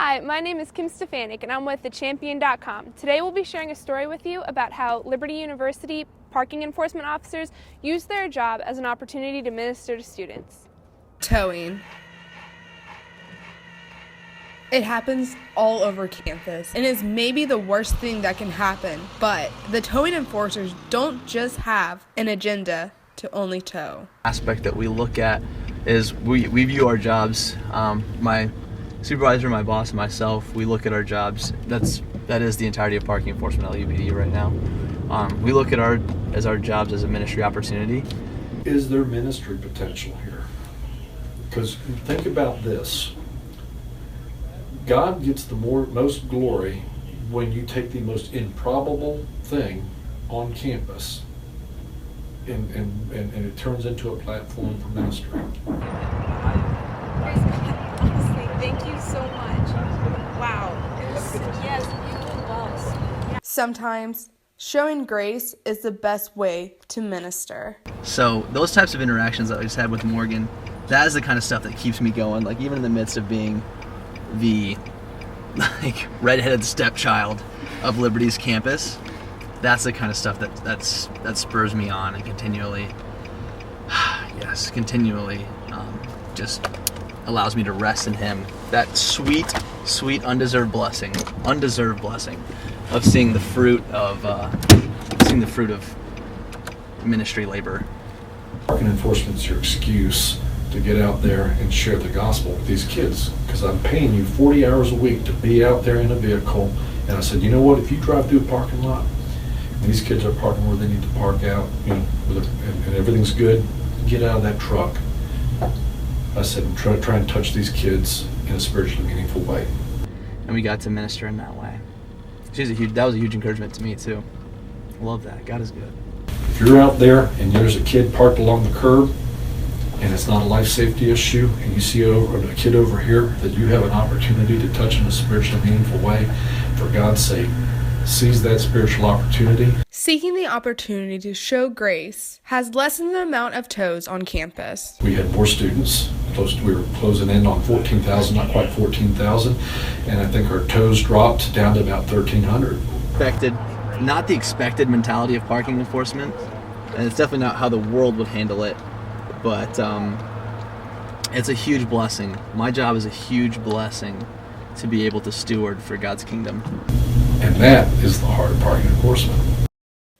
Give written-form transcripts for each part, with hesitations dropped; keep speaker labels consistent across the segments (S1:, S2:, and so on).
S1: Hi, my name is Kim Stefanik and I'm with thechampion.com. Today we'll be sharing a story with you about how Liberty University parking enforcement officers use their job as an opportunity to minister to students.
S2: Towing. It happens all over campus and is maybe the worst thing that can happen, but the towing enforcers don't just have an agenda to only tow.
S3: Aspect that we look at is we view our jobs, my supervisor, my boss, and myself, we look at our jobs. That is the entirety of parking enforcement at LUPD right now. We look at our jobs as a ministry opportunity.
S4: Is there ministry potential here? Because think about this. God gets the most glory when you take the most improbable thing on campus and it turns into a platform for ministry.
S5: Honestly, thank you so much. Wow. Yes, you lost.
S2: Sometimes showing grace is the best way to minister.
S3: So those types of interactions that I just had with Morgan, that is the kind of stuff that keeps me going. Like even in the midst of being the redheaded stepchild of Liberty's campus, that's the kind of stuff that spurs me on and continually just allows me to rest in Him. That sweet undeserved blessing of seeing the fruit of ministry labor.
S4: Parking enforcement is your excuse to get out there and share the gospel with these kids, because I'm paying you 40 hours a week to be out there in a vehicle. And I said, you know what, if you drive through a parking lot and these kids are parking where they need to park out, and everything's good, get out of that truck. I said, try and touch these kids in a spiritually meaningful way.
S3: And we got to minister in that way. That was a huge encouragement to me too. I love that. God is good.
S4: If you're out there and there's a kid parked along the curb and it's not a life safety issue, and you see a kid over here that you have an opportunity to touch in a spiritually meaningful way, for God's sake, seize that spiritual opportunity.
S2: Seeking the opportunity to show grace has lessened the amount of tows on campus.
S4: We had more students. We were closing in on 14,000, not quite 14,000, and I think our tows dropped down to about 1,300.
S3: Not the expected mentality of parking enforcement, and it's definitely not how the world would handle it, but it's a huge blessing. My job is a huge blessing to be able to steward for God's kingdom.
S4: And that is the heart of parking enforcement.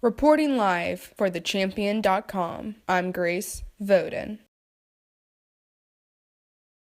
S2: Reporting live for thechampion.com, I'm Grace Voden.